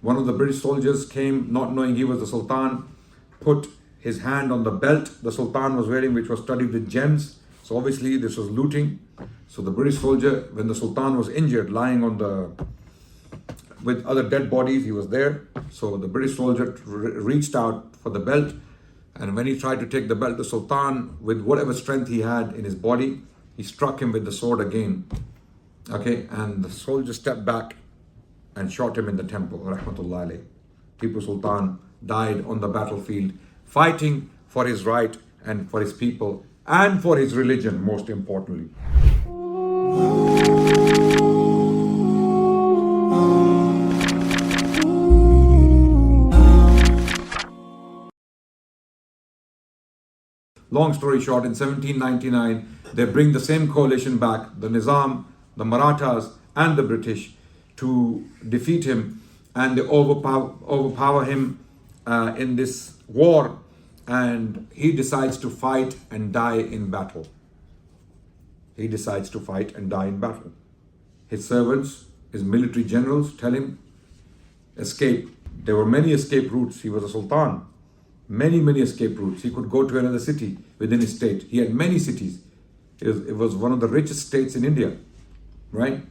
One of the British soldiers came, not knowing he was the Sultan, put his hand on the belt the Sultan was wearing, which was studded with gems. So obviously this was looting. So the British soldier, when the Sultan was injured, lying on with other dead bodies, he was there. So the British soldier reached out for the belt, and when he tried to take the belt, the Sultan, with whatever strength he had in his body, he struck him with the sword again. Okay, and the soldier stepped back and shot him in the temple, rahmatullah alayh. Tipu Sultan died on the battlefield, fighting for his right and for his people and for his religion, most importantly. Long story short, in 1799, they bring the same coalition back, the Nizam, the Marathas and the British, to defeat him, and they overpower him in this war, and he decides to fight and die in battle. He decides to fight and die in battle. His servants, his military generals, tell him, escape. There were many escape routes. He was a sultan. Many escape routes. He could go to another city within his state. He had many cities. It was one of the richest states in India, right?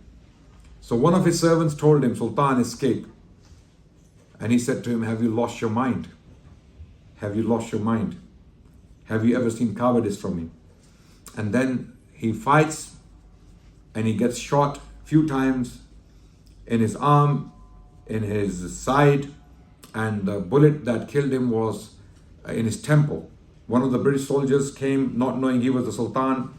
So one of his servants told him, Sultan, escape. And he said to him, have you lost your mind? Have you lost your mind? Have you ever seen cowardice from me? And then he fights and he gets shot a few times in his arm, in his side, and the bullet that killed him was in his temple. One of the British soldiers came, not knowing he was the Sultan,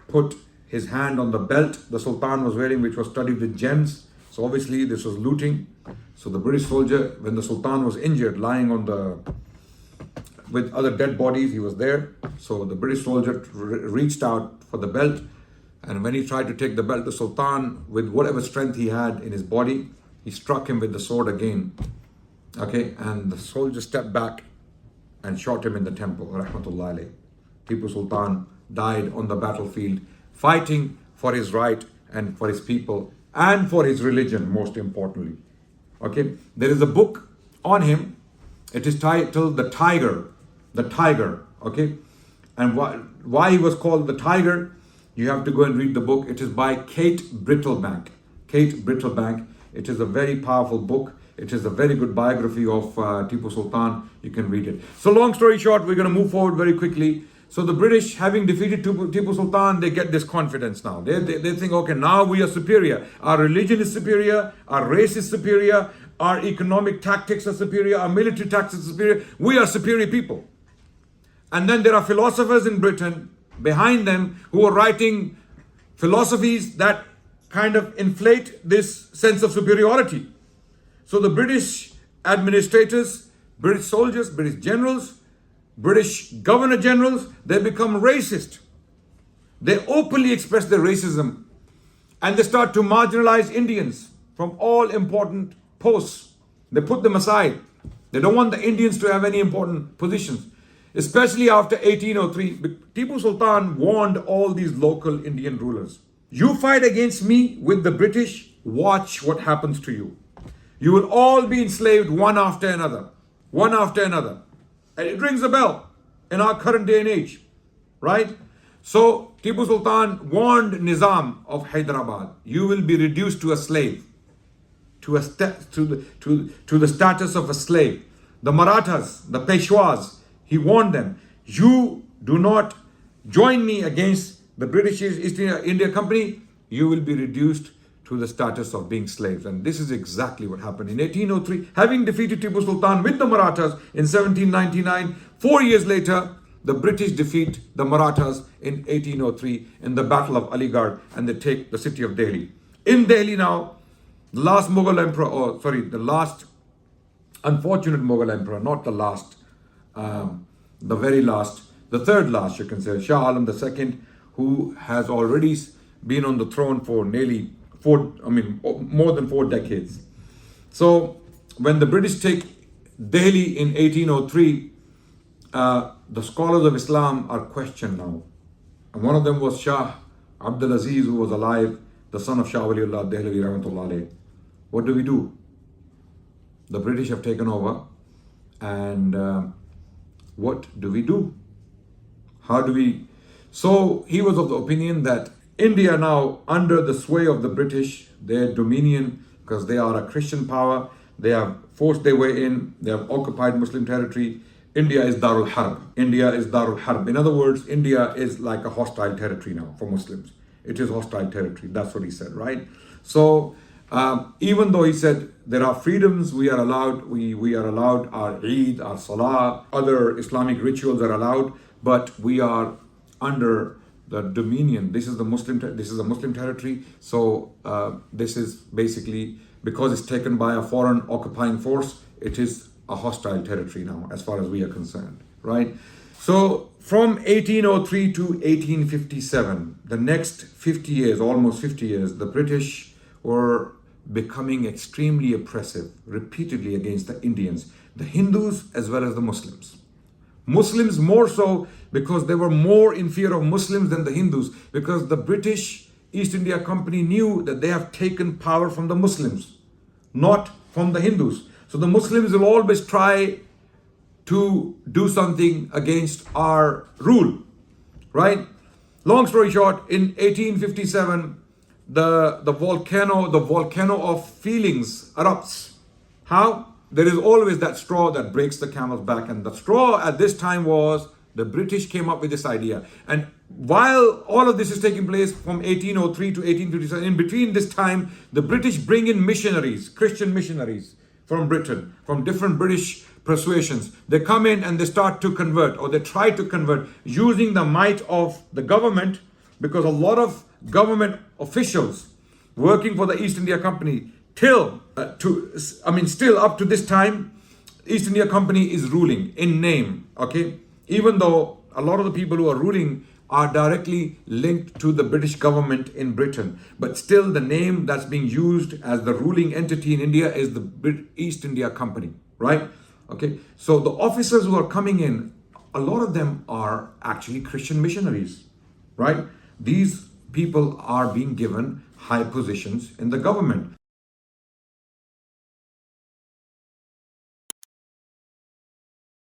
put his hand on the belt the Sultan was wearing, which was studded with gems. So obviously this was looting. So the British soldier, when the Sultan was injured, lying with other dead bodies, he was there. So the British soldier reached out for the belt, and when he tried to take the belt, the Sultan, with whatever strength he had in his body, he struck him with the sword again. Okay, and the soldier stepped back and shot him in the temple, rahmatullah alayh. Tipu Sultan died on the battlefield, fighting for his right and for his people and for his religion, most importantly. Okay, there is a book on him. It is titled The Tiger. The Tiger, okay? And why he was called the Tiger, you have to go and read the book. It is by Kate Brittlebank. Kate Brittlebank. It is a very powerful book. It is a very good biography of Tipu Sultan. You can read it. So long story short, we're going to move forward very quickly. So the British, having defeated Tipu Sultan, they get this confidence now. They think, okay, now we are superior. Our religion is superior. Our race is superior. Our economic tactics are superior. Our military tactics are superior. We are superior people. And then there are philosophers in Britain behind them who are writing philosophies that kind of inflate this sense of superiority. So the British administrators, British soldiers, British generals, British governor generals, they become racist. They openly express their racism, and they start to marginalize Indians from all important posts. They put them aside. They don't want the Indians to have any important positions. Especially after 1803, Tipu Sultan warned all these local Indian rulers. You fight against me with the British, watch what happens to you. You will all be enslaved one after another. One after another. And it rings a bell in our current day and age, right? So Tipu Sultan warned Nizam of Hyderabad, you will be reduced to a slave, to the status of a slave. The Marathas, the Peshwas, he warned them, you do not join me against the British East India Company, you will be reduced to the status of being slaves. And this is exactly what happened. In 1803, having defeated Tipu Sultan with the Marathas in 1799, 4 years later, the British defeat the Marathas in 1803 in the Battle of Aligarh, and they take the city of Delhi. In Delhi now, the last Mughal emperor, the last unfortunate Mughal emperor, not the last, the very last, the third last, you can say, Shah Alam II, who has already been on the throne for nearly more than 4 decades. So when the British take Delhi in 1803, the scholars of Islam are questioned now. And one of them was Shah Abdul Aziz, who was alive, the son of Shah Waliullah Dehlavi Rahmatullah Alayh. What do we do? The British have taken over, and what do we do? How do we? So he was of the opinion that India now, under the sway of the British, their dominion, because they are a Christian power, they have forced their way in, they have occupied Muslim territory. India is Darul Harb. India is Darul Harb. In other words, India is like a hostile territory now for Muslims. It is hostile territory. That's what he said, right? So even though he said there are freedoms, we are allowed, we are allowed our Eid, our Salah, other Islamic rituals are allowed, but we are under the dominion. This is a Muslim territory. So this is basically, because it's taken by a foreign occupying force, it is a hostile territory now, as far as we are concerned, right? So from 1803 to 1857, the next 50 years, almost 50 years, the British were becoming extremely oppressive, repeatedly against the Indians, the Hindus as well as the Muslims. Muslims more so, because they were more in fear of Muslims than the Hindus, because the British East India Company knew that they have taken power from the Muslims, not from the Hindus. So the Muslims will always try to do something against our rule, right? Long story short, in 1857, the volcano of feelings erupts. How? There is always that straw that breaks the camel's back, and the straw at this time was the British came up with this idea. And while all of this is taking place from 1803 to 1857, in between this time, the British bring in missionaries, Christian missionaries from Britain, from different British persuasions. They come in and they start to convert, or they try to convert, using the might of the government, because a lot of government officials working for the East India Company still up to this time, East India Company is ruling in name, okay? Even though a lot of the people who are ruling are directly linked to the British government in Britain, but still the name that's being used as the ruling entity in India is the East India Company, right? Okay, so the officers who are coming in, a lot of them are actually Christian missionaries, right? These people are being given high positions in the government.